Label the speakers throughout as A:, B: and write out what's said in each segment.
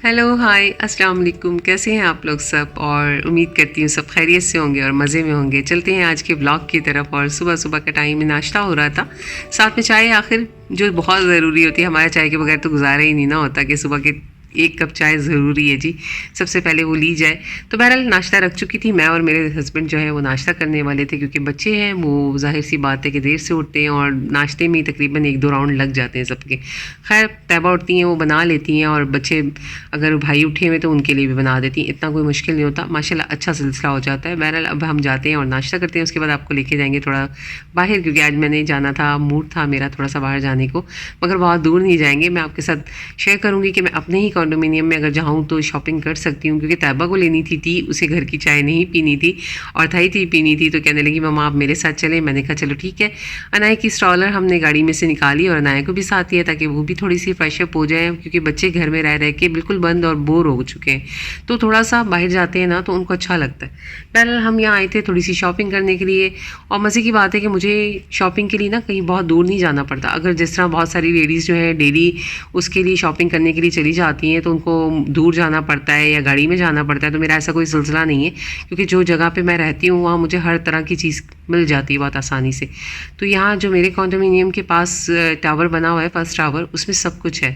A: Hello hi अस्सलाम वालेकुम। कैसे हैं आप लोग सब? और उम्मीद करती हूँ सब खैरियत से होंगे और मज़े में होंगे। चलते हैं आज के ब्लॉग की तरफ। और सुबह सुबह का टाइम में नाश्ता हो रहा था, साथ में चाय, आखिर जो बहुत ज़रूरी होती है। हमारा चाय के बगैर तो गुजारा ही नहीं ना होता कि सुबह के एक कप चाय ज़रूरी है जी, सबसे पहले वो ली जाए। तो बहरहाल नाश्ता रख चुकी थी मैं, और मेरे हस्बैंड जो है वो नाश्ता करने वाले थे, क्योंकि बच्चे हैं वो ज़ाहिर सी बात है कि देर से उठते हैं और नाश्ते में ही तकरीबन एक दो राउंड लग जाते हैं सबके। खैर तैयबा उठती हैं, वो बना लेती हैं, और बच्चे अगर भाई उठे हुए तो उनके लिए भी बना देती हैं। इतना कोई मुश्किल नहीं होता, माशाल्लाह अच्छा सिलसिला हो जाता है। बहरहाल अब हम जाते हैं और नाश्ता करते हैं, उसके बाद आपको लेके जाएंगे थोड़ा बाहर, क्योंकि आज मैंने जाना था, मूड था मेरा थोड़ा सा बाहर जाने को, मगर बहुत दूर नहीं जाएंगे। मैं आपके साथ शेयर करूँगी कि मैं अपने ही कंडोमिनियम में अगर जाऊँ तो शॉपिंग कर सकती हूँ, क्योंकि तैयबा को लेनी थी टी, उसे घर की चाय नहीं पीनी थी और थाई टी पीनी थी। तो कहने लगी मम्मा आप मेरे साथ चले। मैंने कहा चलो ठीक है। अनाया की स्ट्रॉलर हमने गाड़ी में से निकाली और अनाया को भी साथ लिया, ताकि वो भी थोड़ी सी फ्रेशअप हो जाए, क्योंकि बच्चे घर में रह रह के बिल्कुल बंद और बोर हो चुके हैं। तो थोड़ा सा बाहर जाते हैं ना तो उनको अच्छा लगता है। बहरहाल हम यहाँ आए थे थोड़ी सी शॉपिंग करने के लिए, और मज़े की बात है कि मुझे शॉपिंग के लिए ना कहीं बहुत दूर नहीं जाना पड़ता। अगर जिस तरह बहुत सारी लेडीज़ जो है डेली उसके लिए शॉपिंग करने के लिए चली जाती हैं, तो उनको दूर जाना पड़ता है या गाड़ी में जाना पड़ता है। तो मेरा ऐसा कोई सिलसिला नहीं है, क्योंकि जो जगह पे मैं रहती हूँ वहाँ मुझे हर तरह की चीज़ मिल जाती है बहुत आसानी से। तो यहाँ जो मेरे कॉन्डोमिनियम के पास टावर बना हुआ है, फर्स्ट टावर, उसमें सब कुछ है।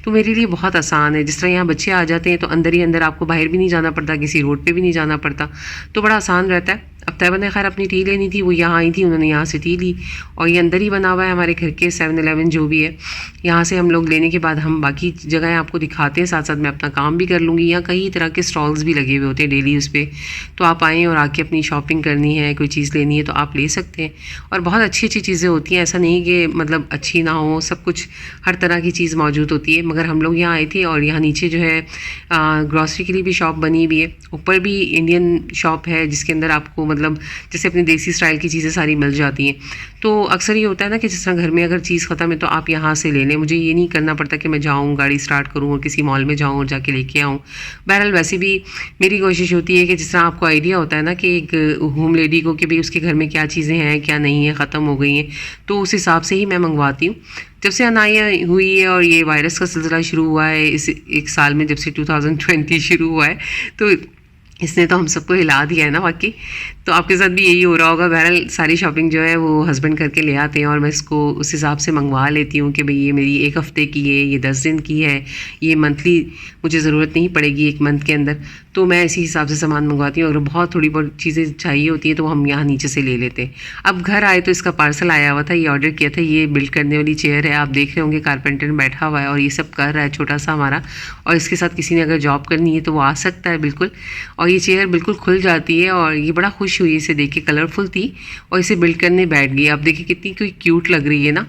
A: तो मेरे लिए बहुत आसान है। जिस तरह यहाँ बच्चे आ जाते हैं तो अंदर ही अंदर, आपको बाहर भी नहीं जाना पड़ता, किसी रोड पे भी नहीं जाना पड़ता, तो बड़ा आसान रहता है। अब तैयबा ने खैर अपनी टी लेनी थी, वो यहाँ आई थी, उन्होंने यहाँ से टी ली, और ये अंदर ही बना हुआ है हमारे घर के 7-Eleven जो भी है। यहाँ से हम लोग लेने के बाद हम बाकी जगहें आपको दिखाते हैं, साथ साथ मैं अपना काम भी कर लूँगी। यहाँ कई तरह के स्टॉल्स भी लगे हुए होते हैं डेली उस पर, तो आप आएँ और आके अपनी शॉपिंग करनी है, कोई चीज़ लेनी है तो आप ले सकते हैं। और बहुत अच्छी अच्छी चीज़ें होती हैं, ऐसा नहीं कि मतलब अच्छी ना हो, सब कुछ हर तरह की चीज़ मौजूद होती है। मगर हम लोग यहाँ आए थे और यहाँ नीचे जो है ग्रॉसरी के लिए भी शॉप बनी हुई है, ऊपर भी इंडियन शॉप है जिसके अंदर आपको मतलब जैसे अपनी देसी स्टाइल की चीज़ें सारी मिल जाती हैं। तो अक्सर ये होता है ना कि जिस तरह घर में अगर चीज़ ख़त्म है तो आप यहाँ से ले लें, मुझे ये नहीं करना पड़ता कि मैं जाऊँ गाड़ी स्टार्ट करूँ और किसी मॉल में जाऊँ और जाके लेके आऊँ। बहरहाल वैसे भी मेरी कोशिश होती है कि जिस तरह आपको आइडिया होता है ना कि एक होम लेडी को कि भाई उसके घर में क्या चीज़ें हैं क्या नहीं है, ख़त्म हो गई हैं, तो उस हिसाब से ही मैं मंगवाती हूँ। जब से अनाया हुई है और ये वायरस का सिलसिला शुरू हुआ है इस एक साल में, जब से 2020 शुरू हुआ है, तो इसने तो हम सबको हिला दिया है ना वाकई। तो आपके साथ भी यही हो रहा होगा। बहरहाल सारी शॉपिंग जो है वो हस्बैंड करके ले आते हैं, और मैं इसको उस हिसाब से मंगवा लेती हूँ कि भाई ये मेरी एक हफ़्ते की है, ये 10 दिन की है, ये मंथली मुझे ज़रूरत नहीं पड़ेगी एक मंथ के अंदर। तो मैं इसी हिसाब से सामान मंगवाती हूँ। अगर बहुत थोड़ी बहुत चीज़ें चाहिए होती हैं तो हम यहाँ नीचे से ले लेते हैं। अब घर आए तो इसका पार्सल आया हुआ था, ये ऑर्डर किया था। ये बिल्ड करने वाली चेयर है, आप देख रहे होंगे कारपेंटर बैठा हुआ है और ये सब कर रहा है छोटा सा हमारा। और इसके साथ किसी ने अगर जॉब करनी है तो वो आ सकता है बिल्कुल। और ये चेयर बिल्कुल खुल जाती है, और ये बड़ा खुश हुई इसे देख के, कलरफुल थी और इसे बिल्ड करने बैठ गई। आप देखिए कितनी कोई क्यूट लग रही है ना।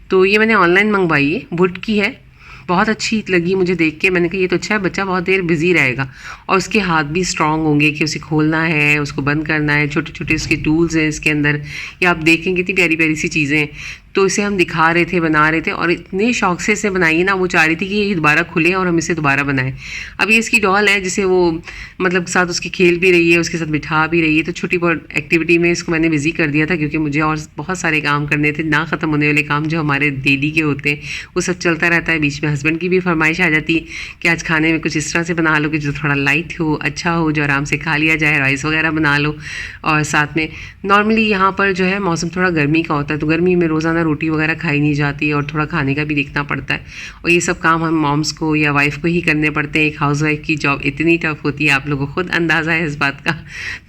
A: तो ये मैंने ऑनलाइन मंगवाई है, वुड की है, बहुत अच्छी लगी मुझे देख के। मैंने कहा ये तो अच्छा है, बच्चा बहुत देर बिजी रहेगा, और उसके हाथ भी स्ट्रांग होंगे कि उसे खोलना है, उसको बंद करना है, छोटे छोटे उसके टूल्स हैं इसके अंदर। ये आप देखेंगे कितनी प्यारी प्यारी सी चीज़ें हैं। तो इसे हम दिखा रहे थे, बना रहे थे, और इतने शौक से इसे बनाई ना, वो चाह रही थी कि ये दोबारा खुले और हम इसे दोबारा बनाएं। अब ये इसकी डॉल है जिसे वो मतलब साथ उसकी खेल भी रही है, उसके साथ बिठा भी रही है। तो छोटी बहुत एक्टिविटी में इसको मैंने बिजी कर दिया था, क्योंकि मुझे और बहुत सारे काम करने थे, ना ख़त्म होने वाले काम जो हमारे डेली के होते हैं, वो सब चलता रहता है। बीच में हस्बैंड की भी फरमाइश आ जाती है कि आज खाने में कुछ इस तरह से बना लो कि जो थोड़ा लाइट हो, अच्छा हो, जो आराम से खा लिया जाए, राइस वगैरह बना लो। और साथ में नॉर्मली यहाँ पर जो है मौसम थोड़ा गर्मी का होता है, तो गर्मी में रोज़ाना रोटी वगैरह खाई नहीं जाती, और थोड़ा खाने का भी देखना पड़ता है। और ये सब काम हम मॉम्स को या वाइफ को ही करने पड़ते हैं। एक हाउस वाइफ की जॉब इतनी टफ होती है, आप लोगों को खुद अंदाज़ा है इस बात का।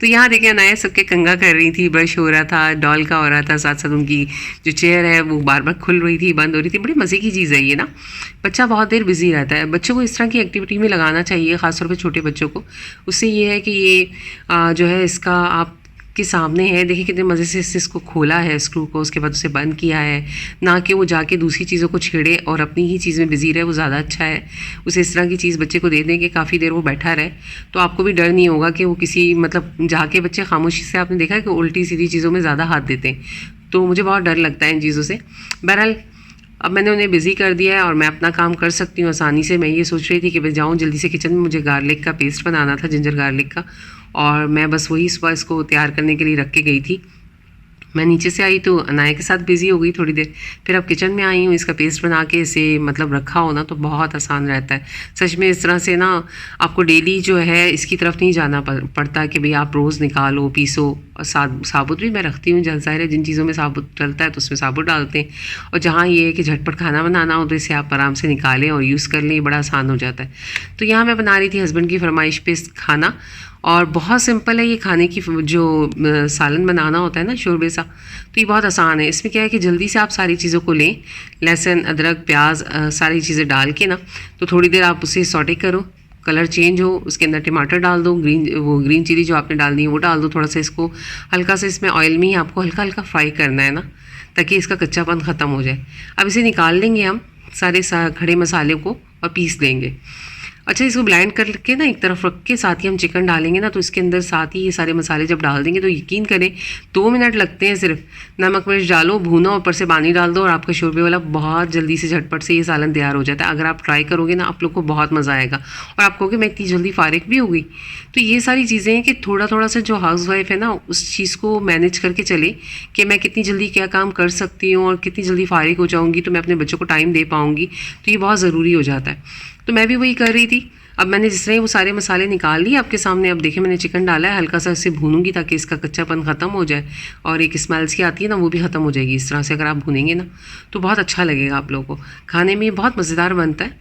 A: तो यहाँ देखें नया सबके कंघा कर रही थी, ब्रश हो रहा था, डॉल का हो रहा था, साथ साथ उनकी जो चेयर है वो बार बार खुल रही थी, बंद हो रही थी। बड़ी मज़े की चीज़ है ये ना। बच्चा बहुत देर बिजी रहता है, बच्चों को इस तरह की एक्टिविटी में लगाना चाहिए, ख़ासतौर पर छोटे बच्चों को। उससे ये है कि ये जो है इसका आप के सामने है, देखिए कितने मज़े से इसको खोला है स्क्रू को, उसके बाद उसे बंद किया है। ना कि वो जाके दूसरी चीज़ों को छेड़े और अपनी ही चीज़ में बिजी रहे, वो ज़्यादा अच्छा है। उसे इस तरह की चीज़ बच्चे को दे दें कि काफ़ी देर वो बैठा रहे, तो आपको भी डर नहीं होगा कि वो किसी मतलब जाके बच्चे खामोशी से, आपने देखा है कि उल्टी सीधी चीज़ों में ज़्यादा हाथ देते हैं, तो मुझे बहुत डर लगता है इन चीज़ों से। बहरहाल अब मैंने उन्हें बिज़ी कर दिया है और मैं अपना काम कर सकती हूँ आसानी से। मैं ये सोच रही थी कि मैं जाऊँ जल्दी से किचन में, मुझे गार्लिक का पेस्ट बनाना था, जिंजर गार्लिक का, और मैं बस वही सुबह इसको तैयार करने के लिए रख के गई थी। मैं नीचे से आई तो अनाया के साथ बिज़ी हो गई थोड़ी देर, फिर अब किचन में आई हूँ। इसका पेस्ट बना के इसे मतलब रखा हो ना तो बहुत आसान रहता है सच में। इस तरह से ना आपको डेली जो है इसकी तरफ नहीं जाना पड़ता कि भाई आप रोज़ निकालो पीसो। और साबुत भी मैं रखती हूँ, ज़ाहिर है जिन चीज़ों में साबुत डलता है तो उसमें साबुत डालते हैं। और जहाँ ये है कि झटपट खाना बनाना हो तो इसे आप आराम से निकालें और यूज़ कर लें, बड़ा आसान हो जाता है। तो यहाँ मैं बना रही थी हस्बैंड की फरमाइश पे खाना, और बहुत सिंपल है ये खाने की जो सालन बनाना होता है ना शोरबे सा, तो ये बहुत आसान है। इसमें क्या है कि जल्दी से आप सारी चीज़ों को लें, लहसुन अदरक प्याज सारी चीज़ें डाल के ना, तो थोड़ी देर आप उसे सॉटे करो, कलर चेंज हो, उसके अंदर टमाटर डाल दो, ग्रीन चिली जो आपने डालनी है वो डाल दो। थोड़ा सा इसको हल्का सा इसमें ऑयल में ही आपको हल्का हल्का फ्राई करना है ना, ताकि इसका कच्चापन ख़त्म हो जाए। अब इसे निकाल लेंगे हम सारे खड़े मसाले को और पीस लेंगे। अच्छा, इसको ब्लेंड करके ना एक तरफ रख के साथ ही हम चिकन डालेंगे ना, तो इसके अंदर साथ ही ये सारे मसाले जब डाल देंगे तो यकीन करें 2 मिनट लगते हैं सिर्फ। नमक मिर्च डालो, भूनो, ऊपर से पानी डाल दो और आपका शोरबे वाला बहुत जल्दी से झटपट से ये सालन तैयार हो जाता है। अगर आप ट्राई करोगे ना आप लोग को बहुत मज़ा आएगा और आप कहोगे मैं इतनी जल्दी फारिग भी हो गई। तो ये सारी चीज़ें हैं कि थोड़ा थोड़ा सा जो हाउस वाइफ है ना उस चीज़ को मैनेज करके चले कि मैं कितनी जल्दी क्या काम कर सकती हूँ और कितनी जल्दी फारिग हो जाऊँगी तो मैं अपने बच्चों को टाइम दे पाऊँगी। तो ये बहुत ज़रूरी हो जाता है। तो मैं भी वही कर रही थी। अब मैंने जिस तरह वो सारे मसाले निकाल लिए आपके सामने, अब देखिए मैंने चिकन डाला है, हल्का सा इसे भूनूंगी ताकि इसका कच्चापन ख़त्म हो जाए और एक स्मेल सी आती है ना वो भी ख़त्म हो जाएगी। इस तरह से अगर आप भूनेंगे ना तो बहुत अच्छा लगेगा आप लोगों को खाने में, बहुत मज़ेदार बनता है।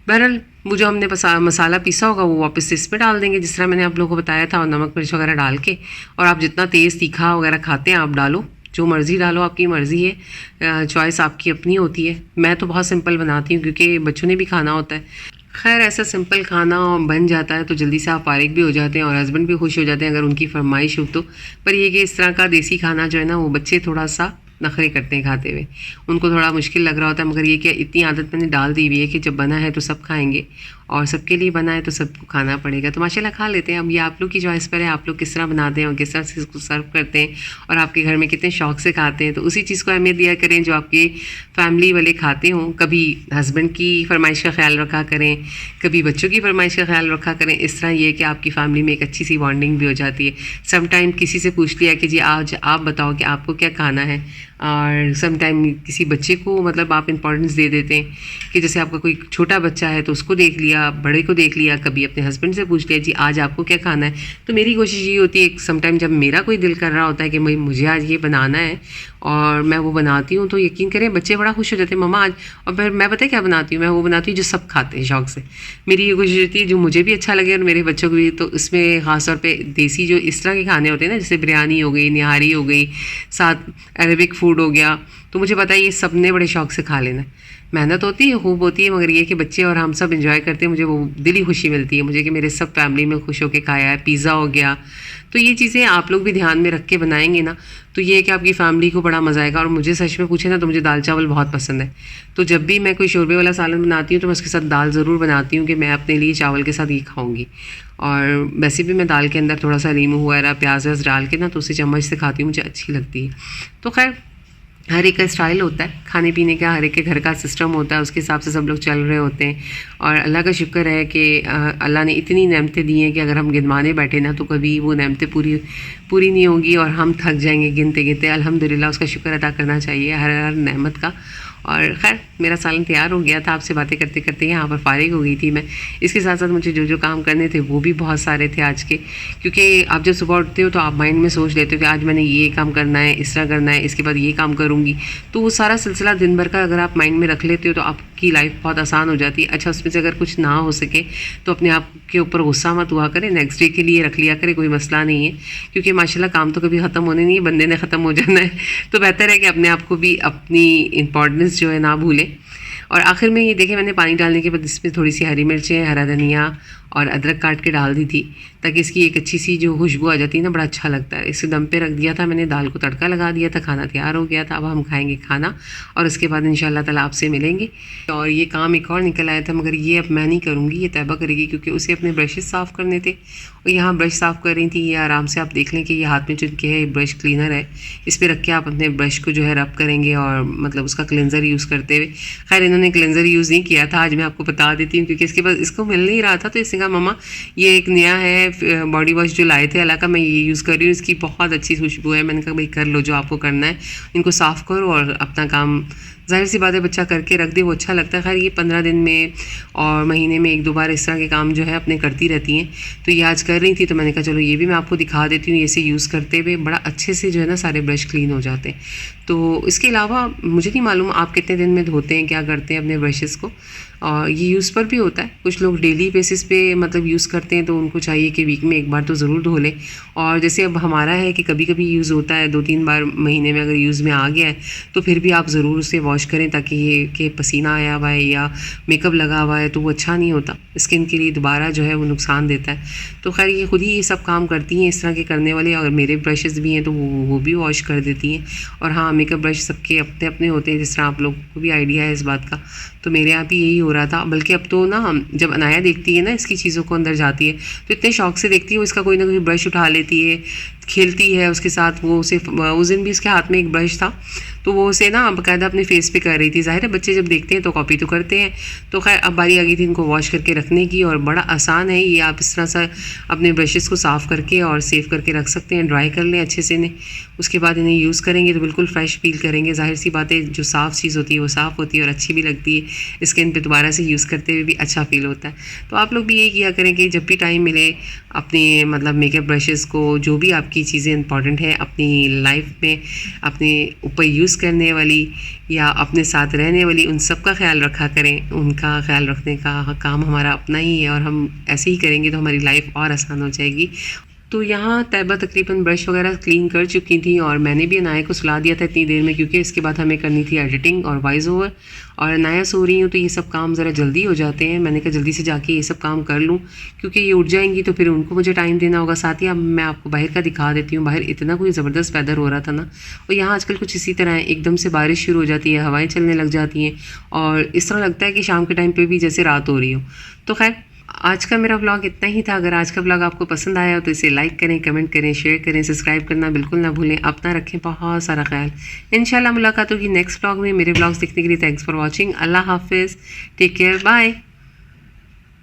A: बहरहाल वो जो हमने मसाला पीसा होगा वो वापस से इसमें डाल देंगे जिस तरह मैंने आप लोगों को बताया था, और नमक मिर्च वगैरह डाल के। और आप जितना तेज़ तीखा वगैरह खाते हैं आप डालो, जो मर्ज़ी डालो, आपकी मर्ज़ी है, चॉइस आपकी अपनी होती है। मैं तो बहुत सिंपल बनाती हूँ क्योंकि बच्चों ने भी खाना होता है। खैर ऐसा सिंपल खाना बन जाता है तो जल्दी से आप फारिग भी हो जाते हैं और हस्बैंड भी खुश हो जाते हैं अगर उनकी फरमाइश हो तो। पर ये कि इस तरह का देसी खाना जो है ना वो बच्चे थोड़ा सा नखरे करते हैं खाते हुए, उनको थोड़ा मुश्किल लग रहा होता है। मगर ये कि इतनी आदत मैंने डाल दी हुई है कि जब बना है तो सब खाएंगे और सबके लिए बना है तो सबको खाना पड़ेगा, तो माशाल्लाह खा लेते हैं। अब ये आप लोग की चॉइस पर है, आप लोग किस तरह बनाते हैं और किस तरह से इसको सर्व करते हैं और आपके घर में कितने शौक से खाते हैं। तो उसी चीज़ को अहमियत दिया करें जो आपके फैमिली वाले खाते हों। कभी हस्बैंड की फरमाइश का ख्याल रखा करें, कभी बच्चों की फरमाइश का ख्याल रखा करें। इस तरह ये कि आपकी फैमिली में एक अच्छी सी बॉन्डिंग भी हो जाती है। समटाइम किसी से पूछ लिया कि जी आज आप बताओ कि आपको क्या खाना है, और समटाइम किसी बच्चे को मतलब आप इंपॉर्टेंस दे देते हैं कि जैसे आपका कोई छोटा बच्चा है तो उसको देख लिया, बड़े को देख लिया, कभी अपने हस्बैंड से पूछ लिया जी आज आपको क्या खाना है। तो मेरी कोशिश ये होती है समटाइम जब मेरा कोई दिल कर रहा होता है कि मुझे आज ये बनाना है और मैं वो बनाती हूँ, तो यकीन करें बच्चे बड़ा खुश हो जाते हैं मम्मा आज। और फिर मैं पता है क्या बनाती हूँ, मैं वो बनाती हूँ जो सब खाते हैं शौक से। मेरी ये कोशिश होती है जो मुझे भी अच्छा लगे और मेरे बच्चों को भी। तो इसमें ख़ास तौर पे देसी जो इस तरह के खाने होते हैं ना, जैसे बिरयानी हो गई, निहारी हो गई, साथ अरेबिक फूड हो गया, तो मुझे पता है ये सब ने बड़े शौक से खा लेना है। मेहनत होती है, खूब होती है, मगर ये कि बच्चे और हम सब इंजॉय करते हैं, मुझे वो दिली खुशी मिलती है मुझे कि मेरे सब फैमिली में खुश होकर खाया है। पिज़्ज़ा हो गया, तो ये चीज़ें आप लोग भी ध्यान में रख के बनाएंगे ना तो ये है कि आपकी फैमिली को बड़ा मज़ा आएगा। और मुझे सच में पूछे ना तो मुझे दाल चावल बहुत पसंद है, तो जब भी मैं कोई शोरबे वाला सालन बनाती हूँ तो मैं उसके साथ दाल ज़रूर बनाती हूँ कि मैं अपने लिए चावल के साथ ये खाऊँगी। और वैसे भी मैं दाल के अंदर थोड़ा सा नींबू वगैरह प्याज व्याज डाल के ना तो उसे चम्मच से खाती हूँ, मुझे अच्छी लगती है। तो खैर हर एक का स्टाइल होता है खाने पीने का, हर एक के घर का सिस्टम होता है, उसके हिसाब से सब लोग चल रहे होते हैं। और अल्लाह का शुक्र है कि अल्लाह ने इतनी नेमतें दी हैं कि अगर हम गिनवाने बैठे ना तो कभी वो नेमतें पूरी नहीं होंगी और हम थक जाएंगे गिनते गिनते। अल्हम्दुलिल्लाह उसका शुक्र अदा करना चाहिए हर हर नेमत का। और ख़ैर मेरा सालन तैयार हो गया था, आपसे बातें करते करते यहाँ पर फारिग हो गई थी मैं। इसके साथ साथ मुझे जो जो काम करने थे वो भी बहुत सारे थे आज के, क्योंकि आप जब सुबह उठते हो तो आप माइंड में सोच लेते हो कि आज मैंने ये काम करना है, इस तरह करना है, इसके बाद ये काम करूँगी। तो वो सारा सिलसिला दिन भर का अगर आप माइंड में रख लेते हो तो आपकी लाइफ बहुत आसान हो जाती है। अच्छा, उसमें से अगर कुछ ना हो सके तो अपने आप के ऊपर गुस्सा मत हुआ करें, नेक्स्ट डे के लिए रख लिया करें, कोई मसला नहीं है। क्योंकि माशाल्लाह काम तो कभी ख़त्म होने नहीं है, बंदे ने ख़त्म हो जाना है। तो बेहतर है कि अपने आप को भी अपनी इंपॉर्टेंस जो है ना भूलें। और आखिर में ये देखें मैंने पानी डालने के बाद इसमें थोड़ी सी हरी मिर्चें, हरा धनिया और अदरक काट के डाल दी थी ताकि इसकी एक अच्छी सी जो खुशबू आ जाती है ना, बड़ा अच्छा लगता है। इसे दम पे रख दिया था मैंने, दाल को तड़का लगा दिया था, खाना तैयार हो गया था। अब हम खाएंगे खाना और उसके बाद इंशाल्लाह ताला आपसे मिलेंगे। और ये काम एक और निकल आया था मगर ये अब मैं नहीं करूँगी, ये तैयबा करेगी क्योंकि उसे अपने ब्रशेस साफ़ करने थे। और यहाँ ब्रश साफ़ कर रही थी, ये आराम से आप देख लें कि ये हाथ में चुनके है, ब्रश क्लीनर है, इस पर रख के आप अपने ब्रश को जो है रब करेंगे और मतलब उसका क्लेंजर यूज़ करते हुए। खैर इन्होंने इन्होंने क्लेंजर यूज़ नहीं किया था, आज मैं आपको बता देती हूँ क्योंकि इसके पास इसको मिल नहीं रहा था। तो इसने कहा मम्मा ये एक नया है बॉडी वॉश जो लाए थे अला का, मैं ये यूज़ कर रही हूँ, इसकी बहुत अच्छी खुशबू है। मैंने कहा भाई कर लो जो आपको करना है, इनको साफ़ करो और अपना काम, ज़ाहिर सी बात है बच्चा करके रख दे वो अच्छा लगता है। खैर ये 15 दिन में और महीने में 1-2 बार इस तरह के काम जो है अपने करती रहती हैं। तो ये आज कर रही थी तो मैंने कहा चलो ये भी मैं आपको दिखा देती हूँ। इसे यूज़ करते हुए बड़ा अच्छे से जो है ना सारे ब्रश क्लीन हो जाते हैं। तो इसके अलावा मुझे नहीं मालूम आप कितने दिन में धोते हैं, क्या करते हैं अपने ब्रशेज़ को। और ये यूज़ पर भी होता है, कुछ लोग डेली बेसिस पे मतलब यूज़ करते हैं तो उनको चाहिए कि वीक में एक बार तो ज़रूर धो लें। और जैसे अब हमारा है कि कभी कभी यूज़ होता है 2-3 बार महीने में, अगर यूज़ में आ गया है तो फिर भी आप ज़रूर उसे वॉश करें ताकि ये कि पसीना आया हुआ है या मेकअप लगा हुआ है तो वो अच्छा नहीं होता, स्किन के लिए दोबारा जो है वो नुकसान देता है। तो खैर ये खुद ही ये सब काम करती हैं इस तरह के करने वाले। और मेरे ब्रशेज़ भी हैं तो वो भी वॉश कर देती हैं। और हाँ, मेकअप ब्रश सबके अपने अपने होते हैं, जिस तरह आप लोग को भी आइडिया है इस बात का। तो मेरे यहाँ भी यही हो रहा था। बल्कि अब तो ना जब अनाया देखती है ना इसकी चीज़ों को अंदर जाती है तो इतने शौक से देखती है, वो इसका कोई ना कोई ब्रश उठा लेती है, खेलती है उसके साथ। वो उसे उस दिन भी उसके हाथ में एक ब्रश था तो वो उसे ना बाकायदा अपने फेस पे कर रही थी। ज़ाहिर है बच्चे जब देखते हैं तो कॉपी तो करते हैं। तो खैर अब बारी आ गई थी इनको वॉश करके रखने की। और बड़ा आसान है ये, आप इस तरह से अपने ब्रशेज़ को साफ़ करके और सेव करके रख सकते हैं। ड्राई कर लें अच्छे से इन्हें, उसके बाद इन्हें यूज़ करेंगे तो बिल्कुल फ्रेश फील करेंगे। ज़ाहिर सी बात है जो साफ़ चीज़ होती है वो साफ़ होती है और अच्छी भी लगती है, स्किन पे दोबारा से यूज़ करते हुए भी अच्छा फील होता है। तो आप लोग भी यही किया करें कि जब भी टाइम मिले अपने मतलब मेकअप ब्रशेज़ को, जो भी आपकी चीज़ें इंपॉर्टेंट है अपनी लाइफ में अपने ऊपर यूज़ करने वाली या अपने साथ रहने वाली, उन सब का ख्याल रखा करें। उनका ख्याल रखने का काम हमारा अपना ही है और हम ऐसे ही करेंगे तो हमारी लाइफ और आसान हो जाएगी। तो यहाँ तैयबा तकरीबन ब्रश वगैरह क्लीन कर चुकी थी और मैंने भी अनाया को सुला दिया था इतनी देर में, क्योंकि इसके बाद हमें करनी थी एडिटिंग और वॉइस ओवर। और अनाया सो रही हूँ तो ये सब काम ज़रा जल्दी हो जाते हैं। मैंने कहा जल्दी से जाके ये सब काम कर लूँ क्योंकि ये उठ जाएंगी तो फिर उनको मुझे टाइम देना होगा। साथ ही अब मैं आपको बाहर का दिखा देती हूँ। बाहर इतना कोई ज़बरदस्त वेदर हो रहा था ना, और यहाँ आजकल कुछ इसी तरह है, एकदम से बारिश शुरू हो जाती है, हवाएँ चलने लग जाती हैं और इस तरह लगता है कि शाम के टाइम पर भी जैसे रात हो रही हो। तो खैर आज का मेरा व्लॉग इतना ही था। अगर आज का व्लॉग आपको पसंद आया हो तो इसे लाइक करें, कमेंट करें, शेयर करें, सब्सक्राइब करना बिल्कुल ना भूलें। अपना रखें बहुत सारा ख्याल। इंशाल्लाह मुलाकात होगी नेक्स्ट व्लॉग में। मेरे व्लॉग्स देखने के लिए थैंक्स फॉर वॉचिंग। अल्लाह हाफिज़, टेक केयर, बाय।